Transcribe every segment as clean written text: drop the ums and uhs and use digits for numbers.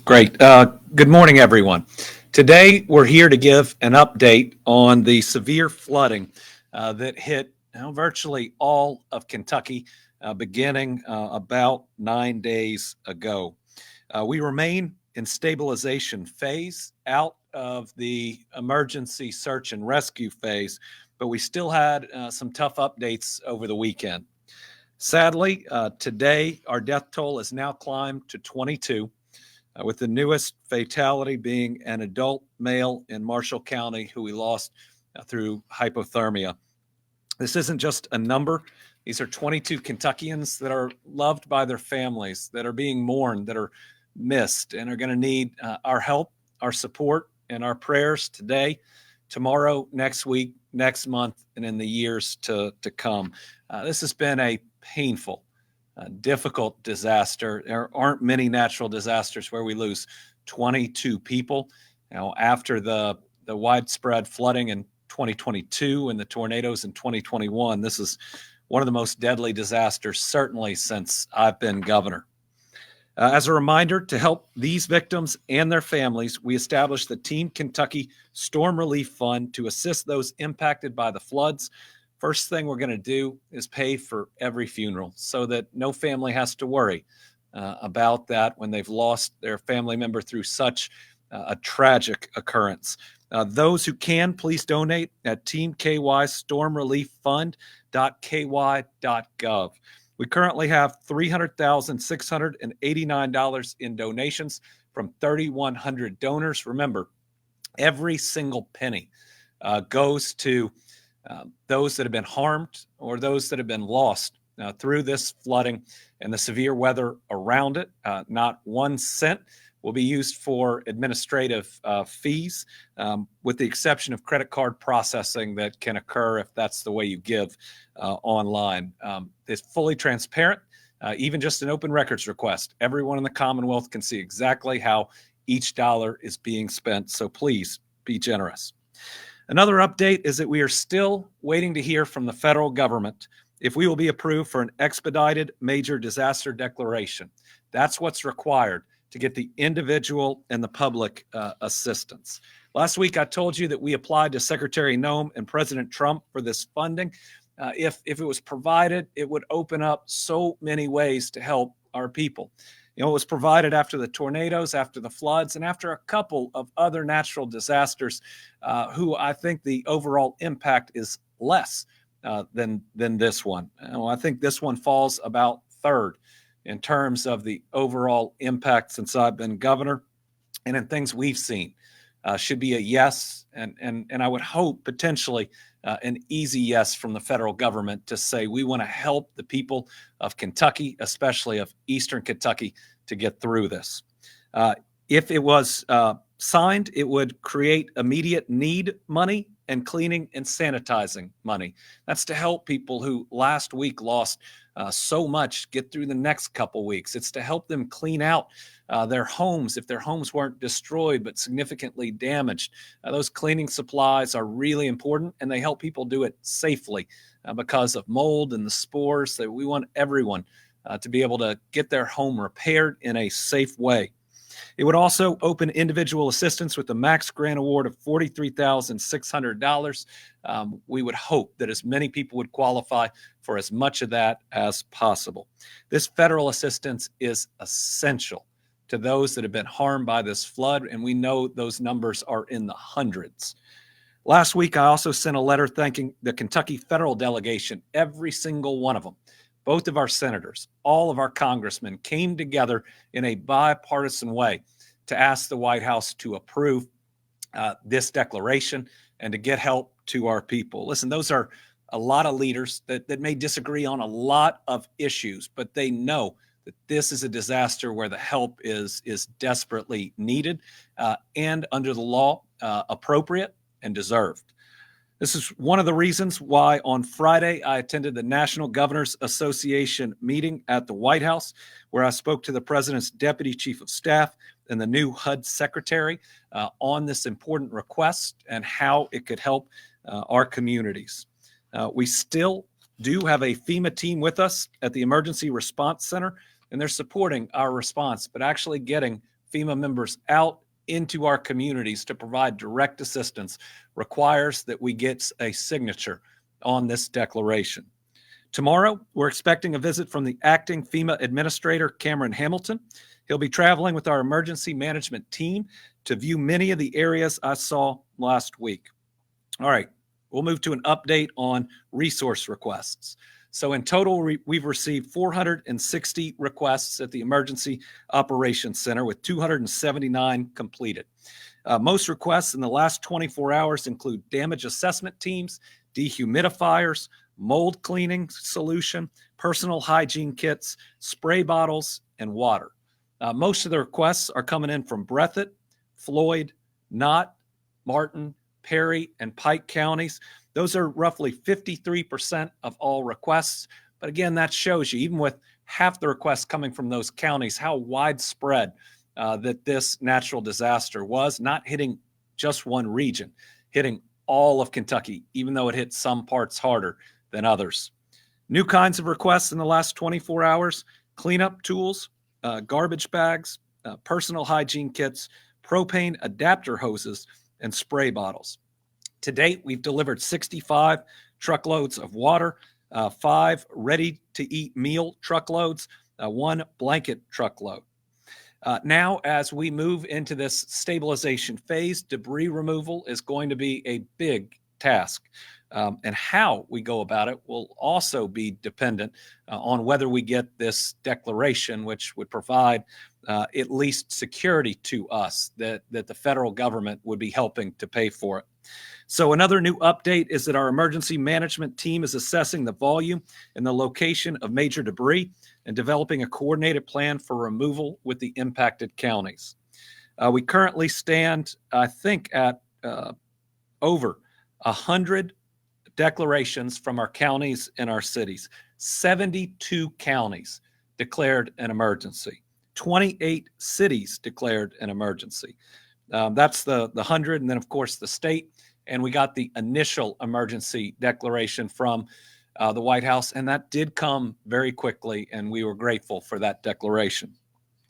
Great. Good morning, everyone. Today, we're here to give an update on the severe flooding that hit virtually all of Kentucky beginning about 9 days ago. We remain in stabilization phase out of the emergency search and rescue phase, but we still had some tough updates over the weekend. Sadly, today, our death toll has now climbed to 22. With the newest fatality being an adult male in Marshall County who we lost through hypothermia. This isn't just a number. These are 22 Kentuckians that are loved by their families, that are being mourned, that are missed, and are going to need our help, our support, and our prayers today, tomorrow, next week, next month, and in the years to come. This has been a painful, difficult disaster. There aren't many natural disasters where we lose 22 people. After the widespread flooding in 2022 and the tornadoes in 2021, this is one of the most deadly disasters, certainly since I've been governor. As a reminder, to help these victims and their families, we established the Team Kentucky Storm Relief Fund to assist those impacted by the floods. First thing we're going to do is pay for every funeral so that no family has to worry about that when they've lost their family member through such a tragic occurrence. Those who can, please donate at teamkystormrelieffund.ky.gov. We currently have $300,689 in donations from 3,100 donors. Remember, every single penny goes to those that have been harmed or those that have been lost through this flooding and the severe weather around it. Not 1 cent will be used for administrative fees, with the exception of credit card processing that can occur if that's the way you give online. It's fully transparent, even just an open records request. Everyone in the Commonwealth can see exactly how each dollar is being spent, so please be generous. Another update is that we are still waiting to hear from the federal government if we will be approved for an expedited major disaster declaration. That's what's required to get the individual and the public assistance. Last week, I told you that we applied to Secretary Noem and President Trump for this funding. If it was provided, it would open up so many ways to help our people. It was provided after the tornadoes, after the floods, and after a couple of other natural disasters, who I think the overall impact is less than this one. I think this one falls about third in terms of the overall impact since I've been governor, and in things we've seen. Should be a yes, and I would hope potentially an easy yes from the federal government to say we want to help the people of Kentucky, especially of Eastern Kentucky, to get through this. If it was signed, it would create immediate need money and cleaning and sanitizing money. That's to help people who last week lost so much get through the next couple weeks. It's to help them clean out their homes if their homes weren't destroyed but significantly damaged. Those cleaning supplies are really important, and they help people do it safely because of mold and the spores. So we want everyone to be able to get their home repaired in a safe way. It would also open individual assistance with a max grant award of $43,600. We would hope that as many people would qualify for as much of that as possible. This federal assistance is essential to those that have been harmed by this flood, and we know those numbers are in the hundreds. Last week, I also sent a letter thanking the Kentucky federal delegation, every single one of them. Both of our senators, all of our congressmen came together in a bipartisan way to ask the White House to approve this declaration and to get help to our people. Listen, those are a lot of leaders that may disagree on a lot of issues, but they know that this is a disaster where the help is desperately needed and under the law appropriate and deserved. This is one of the reasons why on Friday I attended the National Governors Association meeting at the White House, where I spoke to the president's deputy chief of staff and the new HUD secretary on this important request and how it could help our communities. We still do have a FEMA team with us at the Emergency Response Center, and they're supporting our response, but actually getting FEMA members out into our communities to provide direct assistance requires that we get a signature on this declaration. Tomorrow, we're expecting a visit from the acting FEMA administrator, Cameron Hamilton. He'll be traveling with our emergency management team to view many of the areas I saw last week. All right, we'll move to an update on resource requests. So in total, we've received 460 requests at the Emergency Operations Center with 279 completed. Most requests in the last 24 hours include damage assessment teams, dehumidifiers, mold cleaning solution, personal hygiene kits, spray bottles, and water. Most of the requests are coming in from Breathitt, Floyd, Knott, Martin, Perry, and Pike counties. Those are roughly 53% of all requests. But again, that shows you, even with half the requests coming from those counties, how widespread that this natural disaster was, not hitting just one region, hitting all of Kentucky, even though it hit some parts harder than others. New kinds of requests in the last 24 hours: cleanup tools, garbage bags, personal hygiene kits, propane adapter hoses, and spray bottles. To date, we've delivered 65 truckloads of water, 5 ready-to-eat meal truckloads, 1 blanket truckload. Now, as we move into this stabilization phase, debris removal is going to be a big task. And how we go about it will also be dependent on whether we get this declaration, which would provide at least security to us that the federal government would be helping to pay for it. So another new update is that our emergency management team is assessing the volume and the location of major debris and developing a coordinated plan for removal with the impacted counties. We currently stand, I think, at over 100 declarations from our counties and our cities. 72 counties declared an emergency. 28 cities declared an emergency. That's the 100, and then, of course, the state. And we got the initial emergency declaration from the White House, and that did come very quickly, and we were grateful for that declaration.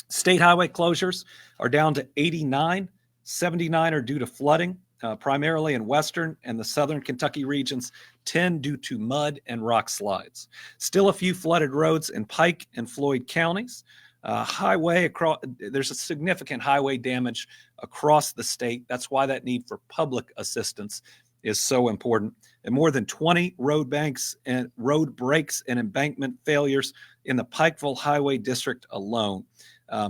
State highway closures are down to 89. 79 are due to flooding, primarily in western and the southern Kentucky regions, 10 due to mud and rock slides. Still a few flooded roads in Pike and Floyd counties. There's a significant highway damage across the state. That's why that need for public assistance is so important. And more than 20 road breaks and embankment failures in the Pikeville Highway District alone.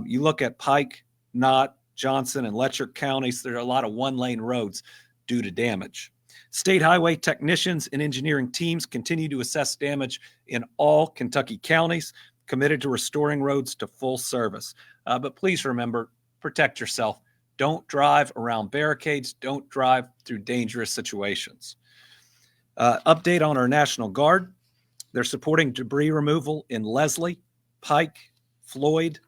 You look at Pike, Knott, Johnson, and Letcher counties, there are a lot of one-lane roads due to damage. State highway technicians and engineering teams continue to assess damage in all Kentucky counties, committed to restoring roads to full service. But please remember, protect yourself. Don't drive around barricades. Don't drive through dangerous situations. Update on our National Guard. They're supporting debris removal in Leslie, Pike, Floyd,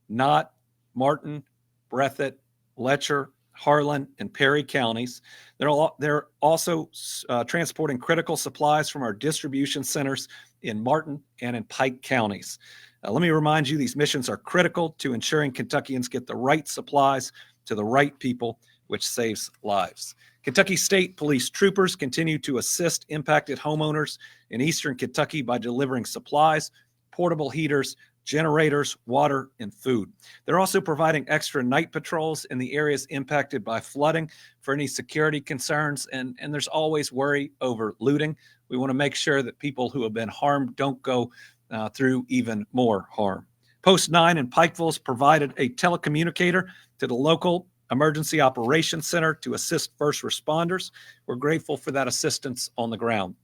Knott, Martin, Breathitt, Letcher, Harlan, and Perry counties. They're also transporting critical supplies from our distribution centers in Martin and in Pike counties. Let me remind you, these missions are critical to ensuring Kentuckians get the right supplies to the right people, which saves lives. Kentucky State Police troopers continue to assist impacted homeowners in eastern Kentucky by delivering supplies, portable heaters, generators, water, and food. They're also providing extra night patrols in the areas impacted by flooding for any security concerns, and there's always worry over looting. We want to make sure that people who have been harmed don't go through even more harm. Post 9 in Pikeville has provided a telecommunicator to the local Emergency Operations Center to assist first responders. We're grateful for that assistance on the ground.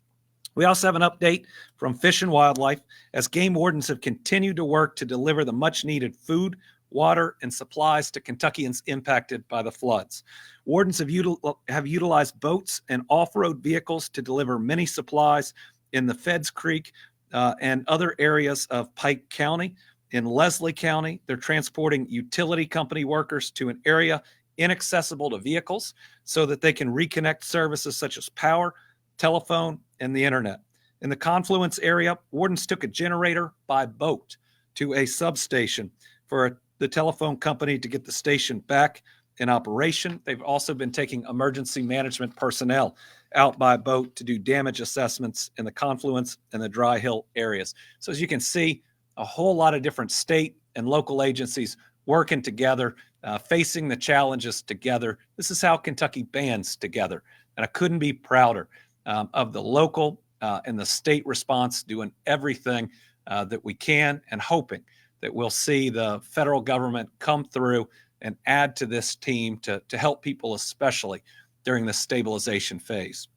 We also have an update from Fish and Wildlife as game wardens have continued to work to deliver the much-needed food, water, and supplies to Kentuckians impacted by the floods. Wardens have utilized boats and off-road vehicles to deliver many supplies in the Feds Creek and other areas of Pike County. In Leslie County, they're transporting utility company workers to an area inaccessible to vehicles so that they can reconnect services such as power, telephone, and the internet. In the Confluence area, wardens took a generator by boat to a substation for a the telephone company to get the station back in operation. They've also been taking emergency management personnel out by boat to do damage assessments in the confluence and the Dry Hill areas. So as you can see, a whole lot of different state and local agencies working together, facing the challenges together. This is how Kentucky bands together. And I couldn't be prouder of the local and the state response, doing everything that we can and hoping that we'll see the federal government come through and add to this team to help people, especially during the stabilization phase.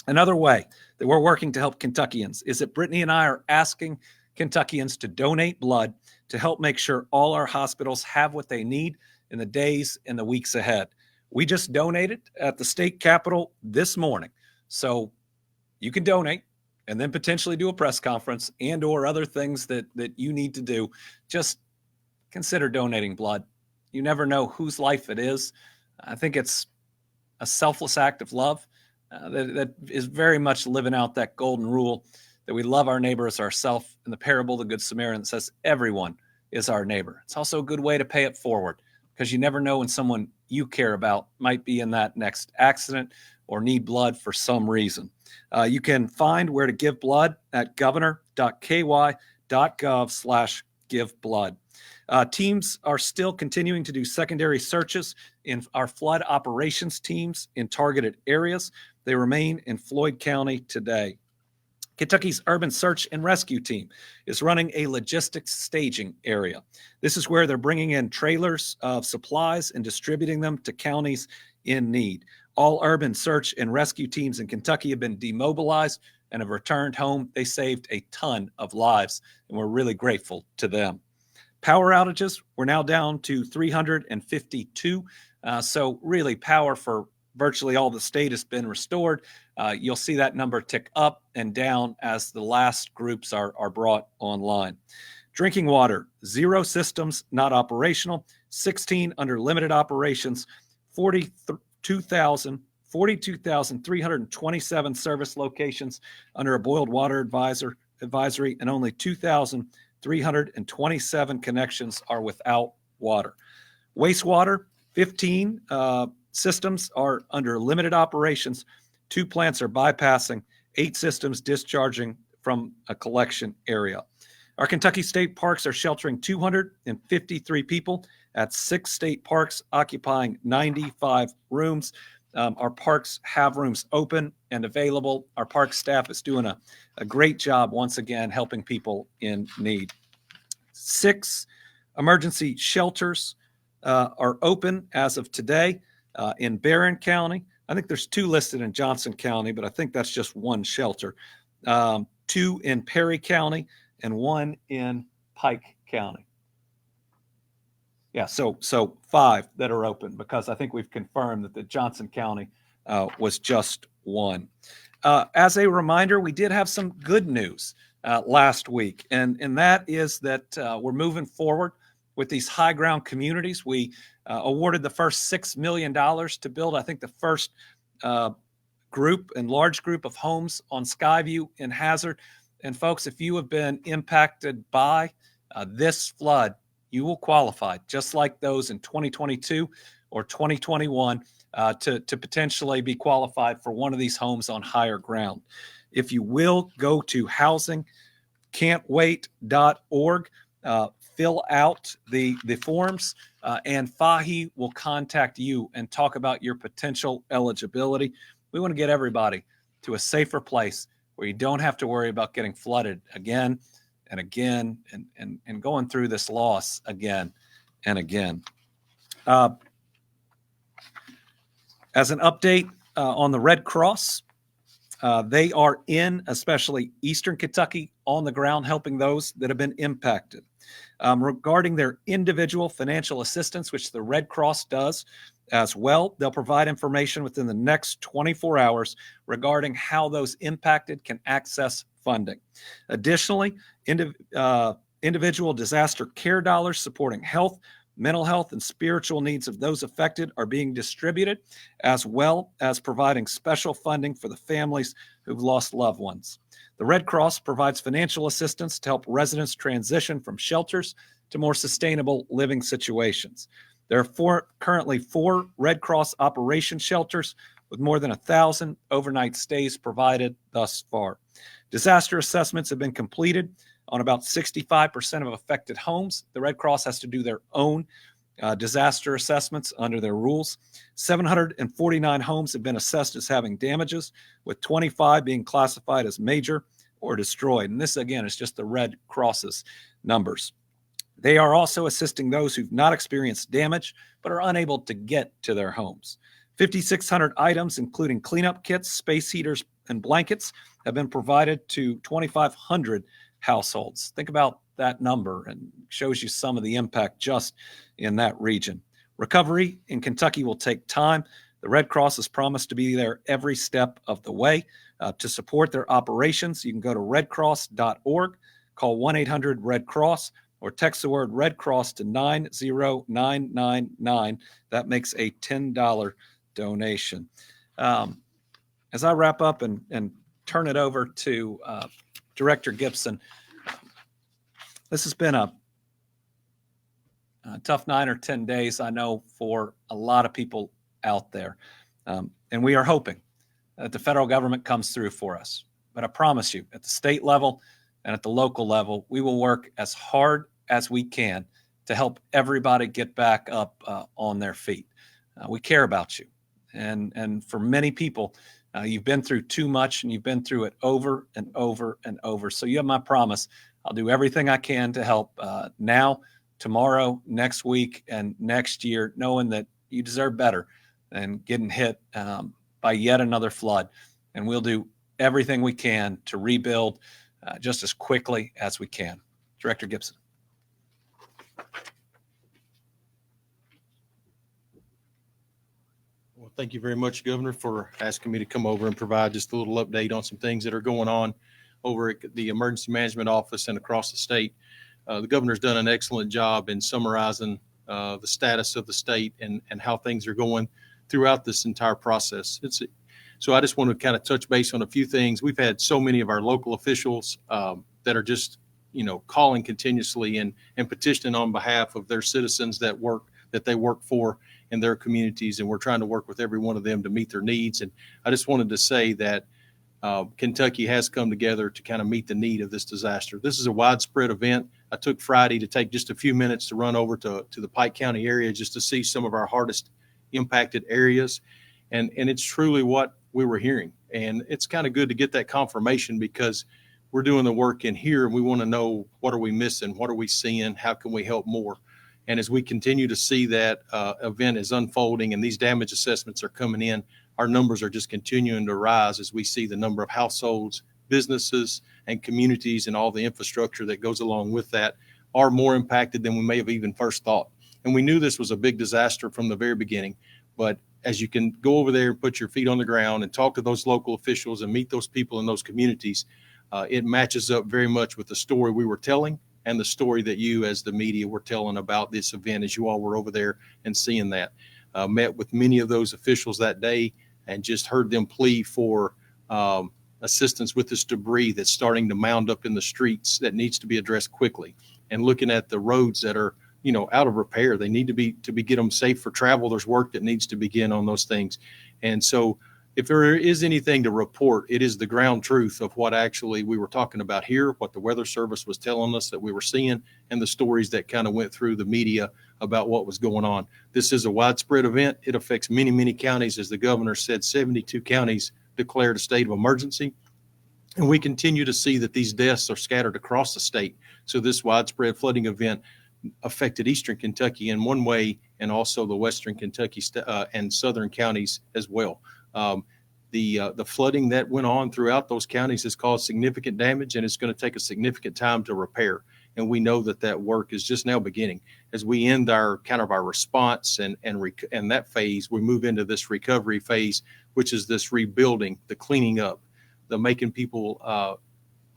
Another way that we're working to help Kentuckians is that Brittany and I are asking Kentuckians to donate blood to help make sure all our hospitals have what they need in the days and the weeks ahead. We just donated at the state capitol this morning. So you can donate and then potentially do a press conference and or other things that you need to do. Just consider donating blood. You never know whose life it is. I think it's a selfless act of love that is very much living out that golden rule that we love our neighbor as ourselves. In the parable of the Good Samaritan, says everyone is our neighbor. It's also a good way to pay it forward, because you never know when someone you care about might be in that next accident or need blood for some reason. You can find where to give blood at governor.ky.gov/giveblood. Teams are still continuing to do secondary searches in our flood operations teams in targeted areas. They remain in Floyd County today. Kentucky's Urban Search and Rescue Team is running a logistics staging area. This is where they're bringing in trailers of supplies and distributing them to counties in need. All urban search and rescue teams in Kentucky have been demobilized and have returned home. They saved a ton of lives, and we're really grateful to them. Power outages, we're now down to 352. So really power for virtually all the state has been restored. You'll see that number tick up and down as the last groups are brought online. Drinking water, 0 systems not operational, 16 under limited operations, 42,327 service locations under a boiled water advisory, and only 2,327 connections are without water. Wastewater, 15 systems are under limited operations. 2 plants are bypassing, 8 systems discharging from a collection area. Our Kentucky state parks are sheltering 253 people at 6 state parks, occupying 95 rooms. Our parks have rooms open and available. Our park staff is doing a great job, once again, helping people in need. 6 emergency shelters are open as of today in Barron County. I think there's 2 listed in Johnson County, but I think that's just 1 shelter. 2 in Perry County and 1 in Pike County. Yeah, so 5 that are open, because I think we've confirmed that the Johnson County was just 1. As a reminder, we did have some good news last week, and that is that we're moving forward with these high ground communities. We awarded the first $6 million to build, I think, the first large group of homes on Skyview in Hazard. And folks, if you have been impacted by this flood, you will qualify, just like those in 2022 or 2021, to potentially be qualified for one of these homes on higher ground. If you will, go to housingcan'twait.org, fill out the forms, and Fahi will contact you and talk about your potential eligibility. We want to get everybody to a safer place where you don't have to worry about getting flooded again and again and going through this loss again and again. As an update on the Red Cross, they are in, especially Eastern Kentucky, on the ground helping those that have been impacted. Regarding their individual financial assistance, which the Red Cross does as well, they'll provide information within the next 24 hours regarding how those impacted can access funding. Additionally, individual disaster care dollars supporting health, mental health, and spiritual needs of those affected are being distributed, as well as providing special funding for the families who've lost loved ones. The Red Cross provides financial assistance to help residents transition from shelters to more sustainable living situations. There are currently four Red Cross operation shelters with more than 1,000 overnight stays provided thus far. Disaster assessments have been completed on about 65% of affected homes. The Red Cross has to do their own disaster assessments under their rules. 749 homes have been assessed as having damages, with 25 being classified as major or destroyed. And this, again, is just the Red Cross's numbers. They are also assisting those who've not experienced damage but are unable to get to their homes. 5,600 items, including cleanup kits, space heaters, and blankets, have been provided to 2,500 households. Think about that number, and shows you some of the impact just in that region. Recovery in Kentucky will take time. The Red Cross has promised to be there every step of the way. To support their operations, you can go to redcross.org, call 1-800-RED-CROSS, or text the word Red Cross to 90999. That makes a $10 donation. As I wrap up and turn it over to Director Gibson, this has been a tough 9 or 10 days, I know, for a lot of people out there. And we are hoping that the federal government comes through for us. But I promise you, at the state level and at the local level, we will work as hard as we can to help everybody get back up on their feet. We care about you. And for many people, you've been through too much, and you've been through it over and over and over. So you have my promise. I'll do everything I can to help now, tomorrow, next week, and next year, knowing that you deserve better than getting hit by yet another flood. And we'll do everything we can to rebuild just as quickly as we can. Director Gibson. Well, thank you very much, Governor, for asking me to come over and provide just a little update on some things that are going on over at the Emergency Management Office and across the state. The governor's done an excellent job in summarizing the status of the state and how things are going throughout this entire process. So I just want to kind of touch base on a few things. We've had so many of our local officials that are just, calling continuously and petitioning on behalf of their citizens that they work for in their communities, and we're trying to work with every one of them to meet their needs. And I just wanted to say that Kentucky has come together to kind of meet the need of this disaster. This is a widespread event. I took Friday to take just a few minutes to run over to the Pike County area just to see some of our hardest impacted areas. And it's truly what we were hearing. And it's kind of good to get that confirmation, because we're doing the work in here and we want to know, what are we missing? What are we seeing? How can we help more? And as we continue to see that event is unfolding and these damage assessments are coming in, our numbers are just continuing to rise as we see the number of households, businesses, and communities and all the infrastructure that goes along with that are more impacted than we may have even first thought. And we knew this was a big disaster from the very beginning. But as you can go over there and put your feet on the ground and talk to those local officials and meet those people in those communities, it matches up very much with the story we were telling and the story that you as the media were telling about this event as you all were over there and seeing that. Met with many of those officials that day and just heard them plea for assistance with this debris that's starting to mound up in the streets that needs to be addressed quickly. And looking at the roads that are, out of repair, they need to get them safe for travel. There's work that needs to begin on those things. And so if there is anything to report, it is the ground truth of what actually we were talking about here, what the Weather Service was telling us that we were seeing, and the stories that kind of went through the media about what was going on. This is a widespread event. It affects many, many counties. As the governor said, 72 counties declared a state of emergency. And we continue to see that these deaths are scattered across the state. So this widespread flooding event affected eastern Kentucky in one way, and also the western Kentucky and southern counties as well. The flooding that went on throughout those counties has caused significant damage, and it's going to take a significant time to repair. And we know that work is just now beginning. As we end our response and that phase, we move into this recovery phase, which is this rebuilding, the cleaning up, the making people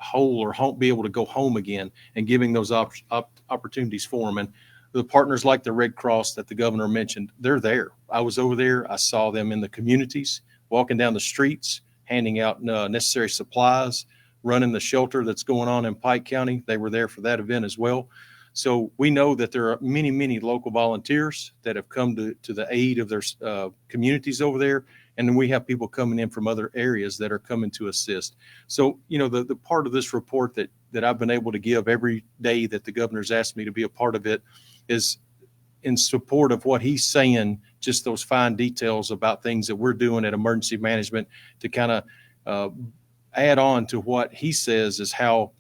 whole or be able to go home again, and giving those opportunities for them. And the partners like the Red Cross that the governor mentioned, they're there. I was over there. I saw them in the communities, walking down the streets, handing out necessary supplies, running the shelter that's going on in Pike County. They were there for that event as well. So we know that there are many, many local volunteers that have come to the aid of their communities over there. And then we have people coming in from other areas that are coming to assist. So, the part of this report that I've been able to give every day that the governor's asked me to be a part of it is in support of what he's saying, just those fine details about things that we're doing at emergency management to kind of add on to what he says is how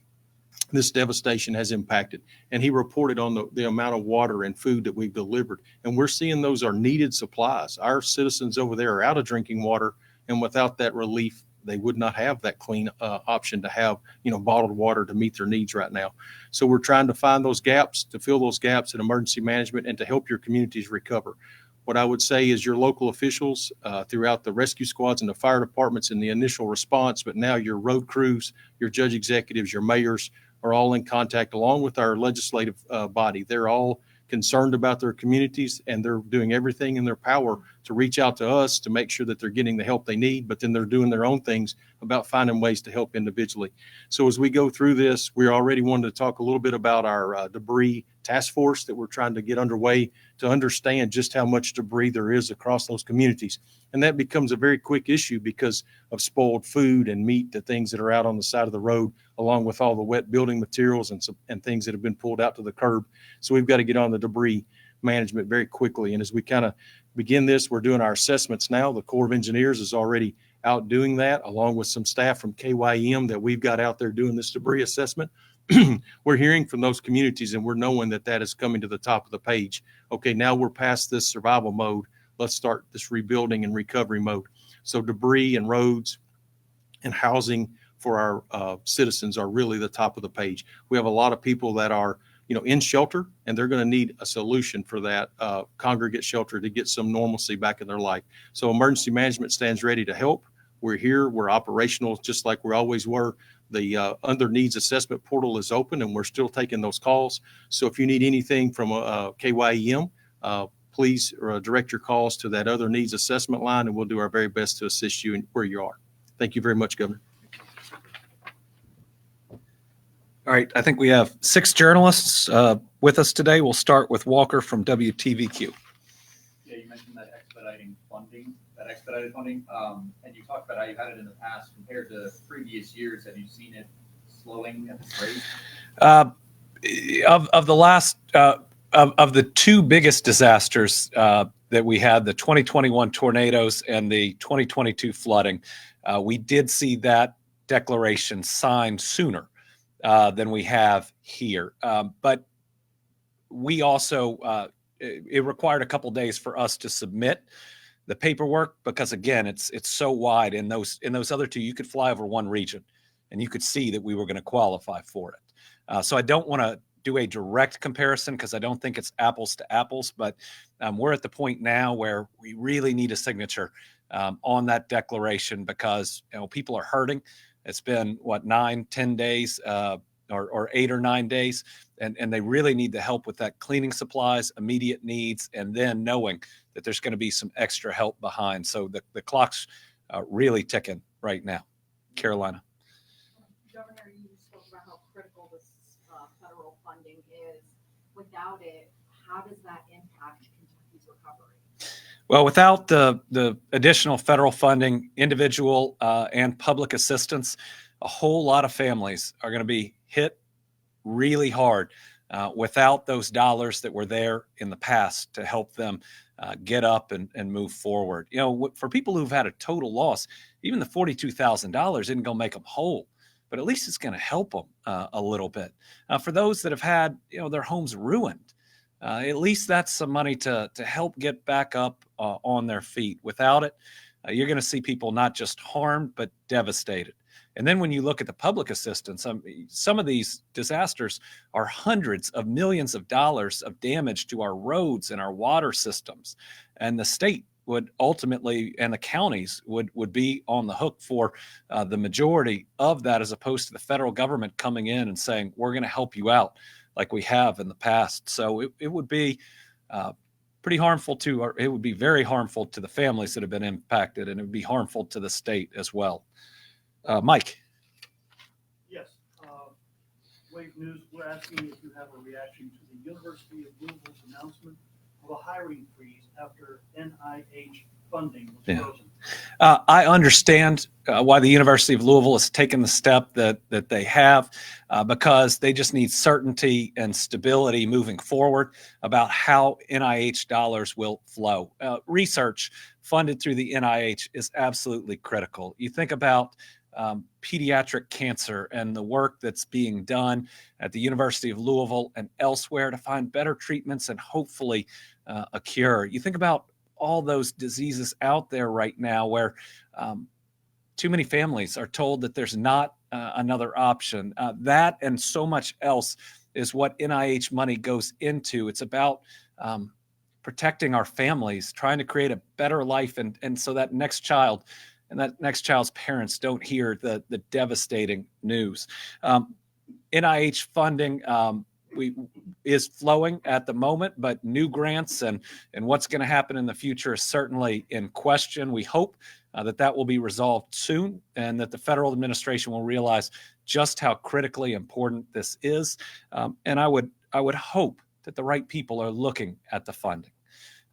this devastation has impacted. And he reported on the amount of water and food that we've delivered. And we're seeing those are needed supplies. Our citizens over there are out of drinking water. And without that relief, they would not have that clean option to have, bottled water to meet their needs right now. So we're trying to find those gaps, to fill those gaps in emergency management and to help your communities recover. What I would say is your local officials throughout the rescue squads and the fire departments in the initial response, but now your road crews, your judge executives, your mayors are all in contact along with our legislative body. They're all concerned about their communities, and they're doing everything in their power to reach out to us to make sure that they're getting the help they need, but then they're doing their own things about finding ways to help individually. So as we go through this, we're already wanting to talk a little bit about our debris task force that we're trying to get underway to understand just how much debris there is across those communities. And that becomes a very quick issue because of spoiled food and meat, the things that are out on the side of the road, along with all the wet building materials and things that have been pulled out to the curb. So we've got to get on the debris management very quickly. And as we kind of begin this, we're doing our assessments now. The Corps of Engineers is already out doing that, along with some staff from KYM that we've got out there doing this debris assessment. We're hearing from those communities, and we're knowing that is coming to the top of the page. Okay, now we're past this survival mode. Let's start this rebuilding and recovery mode. So debris and roads and housing for our citizens are really the top of the page. We have a lot of people that are, in shelter, and they're going to need a solution for that congregate shelter to get some normalcy back in their life. So emergency management stands ready to help. We're here. We're operational just like we always were. The under needs assessment portal is open, and we're still taking those calls. So if you need anything from KYEM, please direct your calls to that other needs assessment line, and we'll do our very best to assist you in where you are. Thank you very much, Governor. All right, I think we have 6 journalists with us today. We'll start with Walker from WTVQ. Yeah, you mentioned that expedited funding, and you talked about how you had it in the past compared to previous years. Have you seen it slowing at this rate? Of the last of the 2 biggest disasters that we had, the 2021 tornadoes and the 2022 flooding, we did see that declaration signed sooner than we have here. But we also, it required a couple days for us to submit the paperwork because, again, it's so wide. In those other 2, you could fly over one region and you could see that we were going to qualify for it. So I don't want to do a direct comparison because I don't think it's apples to apples, but we're at the point now where we really need a signature on that declaration because people are hurting. It's been 9-10 days or 8 or 9 days, and they really need the help with that cleaning supplies, immediate needs, and then knowing that there's going to be some extra help behind. So the clock's really ticking right now. Carolina. Governor, you spoke about how critical this federal funding is. Without it, how does that impact Kentucky's recovery? Well, without the additional federal funding, individual and public assistance, a whole lot of families are going to be hit really hard without those dollars that were there in the past to help them get up and move forward. For people who've had a total loss, even the $42,000 isn't going to make them whole, but at least it's going to help them a little bit. For those that have had their homes ruined, at least that's some money to help get back up on their feet. Without it, you're going to see people not just harmed, but devastated. And then when you look at the public assistance, some of these disasters are hundreds of millions of dollars of damage to our roads and our water systems. And the state would ultimately, and the counties would be on the hook for the majority of that, as opposed to the federal government coming in and saying, we're going to help you out like we have in the past. So it would be pretty harmful it would be very harmful to the families that have been impacted, and it would be harmful to the state as well. Mike. Yes. Wave News. We're asking if you have a reaction to the University of Louisville's announcement of a hiring freeze after NIH funding was frozen. I understand why the University of Louisville has taken the step that they have, because they just need certainty and stability moving forward about how NIH dollars will flow. Research funded through the NIH is absolutely critical. You think about pediatric cancer and the work that's being done at the University of Louisville and elsewhere to find better treatments and hopefully a cure. You think about all those diseases out there right now where too many families are told that there's not another option. That and so much else is what NIH money goes into. It's about protecting our families, trying to create a better life, and so that next child and that next child's parents don't hear the devastating news. NIH funding is flowing at the moment, but new grants and what's going to happen in the future is certainly in question. We hope that will be resolved soon, and that the federal administration will realize just how critically important this is. And I would hope that the right people are looking at the funding.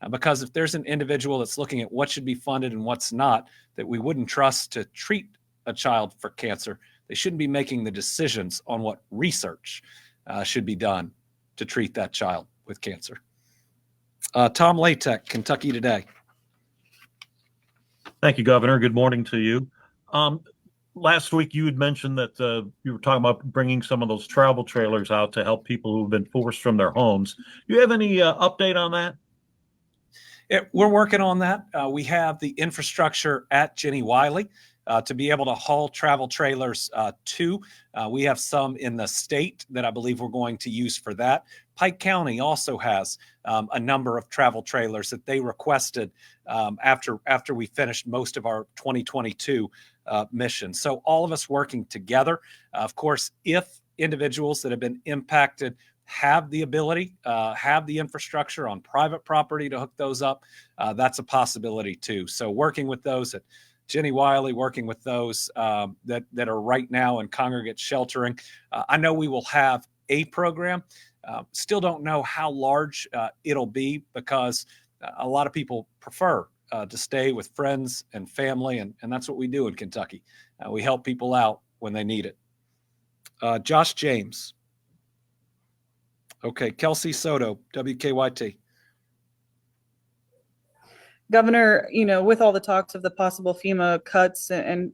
Because if there's an individual that's looking at what should be funded and what's not, that we wouldn't trust to treat a child for cancer, they shouldn't be making the decisions on what research should be done to treat that child with cancer. Tom Latek, Kentucky Today. Thank you, Governor. Good morning to you. Last week, you had mentioned that you were talking about bringing some of those travel trailers out to help people who've been forced from their homes. Do you have any update on that? We're working on that. We have the infrastructure at Jenny Wiley to be able to haul travel trailers to. We have some in the state that I believe we're going to use for that. Pike County also has a number of travel trailers that they requested after we finished most of our 2022 mission. So all of us working together. Of course, if individuals that have been impacted have the ability, have the infrastructure on private property to hook those up, that's a possibility too. So working with those at Jenny Wiley, working with those that are right now in congregate sheltering. I know we will have a program. Still don't know how large it'll be, because a lot of people prefer to stay with friends and family, and that's what we do in Kentucky. We help people out when they need it. Josh James. Okay, Kelsey Soto, WKYT. Governor, with all the talks of the possible FEMA cuts and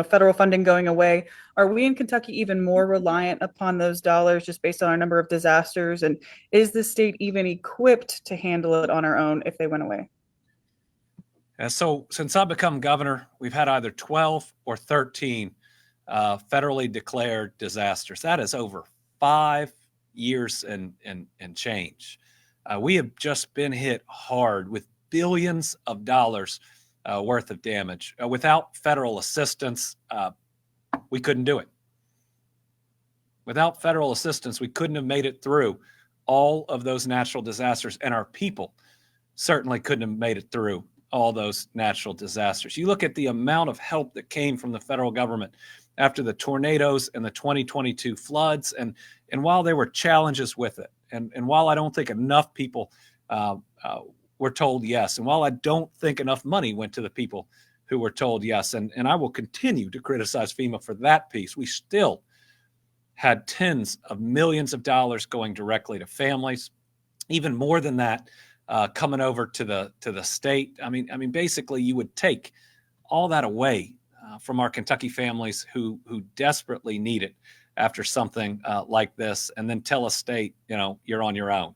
federal funding going away, are we in Kentucky even more reliant upon those dollars just based on our number of disasters? And is the state even equipped to handle it on our own if they went away? So since I've become governor, we've had either 12 or 13 federally declared disasters. That is over 5 years and change. We have just been hit hard with billions of dollars worth of damage. Without federal assistance, we couldn't do it. Without federal assistance, we couldn't have made it through all of those natural disasters, and our people certainly couldn't have made it through all those natural disasters. You look at the amount of help that came from the federal government after the tornadoes and the 2022 floods, and while there were challenges with it, and while I don't think enough people were told yes, and while I don't think enough money went to the people who were told yes, and I will continue to criticize FEMA for that piece, we still had tens of millions of dollars going directly to families, even more than that coming over to the state. I mean, basically, you would take all that away from our Kentucky families who desperately need it after something like this, and then tell a state, you're on your own.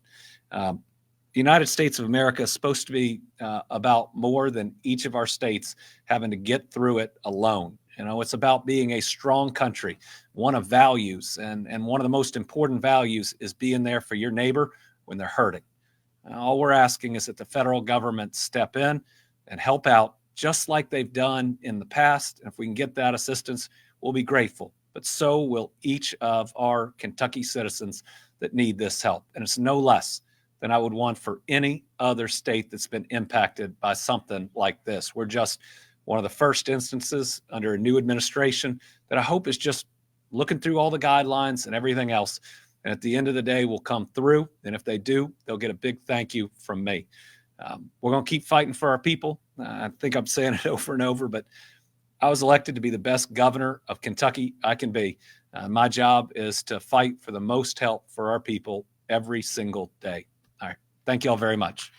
The United States of America is supposed to be about more than each of our states having to get through it alone. It's about being a strong country, one of values, and one of the most important values is being there for your neighbor when they're hurting. All we're asking is that the federal government step in and help out just like they've done in the past. And if we can get that assistance, we'll be grateful. But so will each of our Kentucky citizens that need this help. And it's no less than I would want for any other state that's been impacted by something like this. We're just one of the first instances under a new administration that I hope is just looking through all the guidelines and everything else. And at the end of the day, we'll come through. And if they do, they'll get a big thank you from me. We're going to keep fighting for our people. I think I'm saying it over and over, but I was elected to be the best governor of Kentucky I can be. My job is to fight for the most help for our people every single day. All right. Thank you all very much.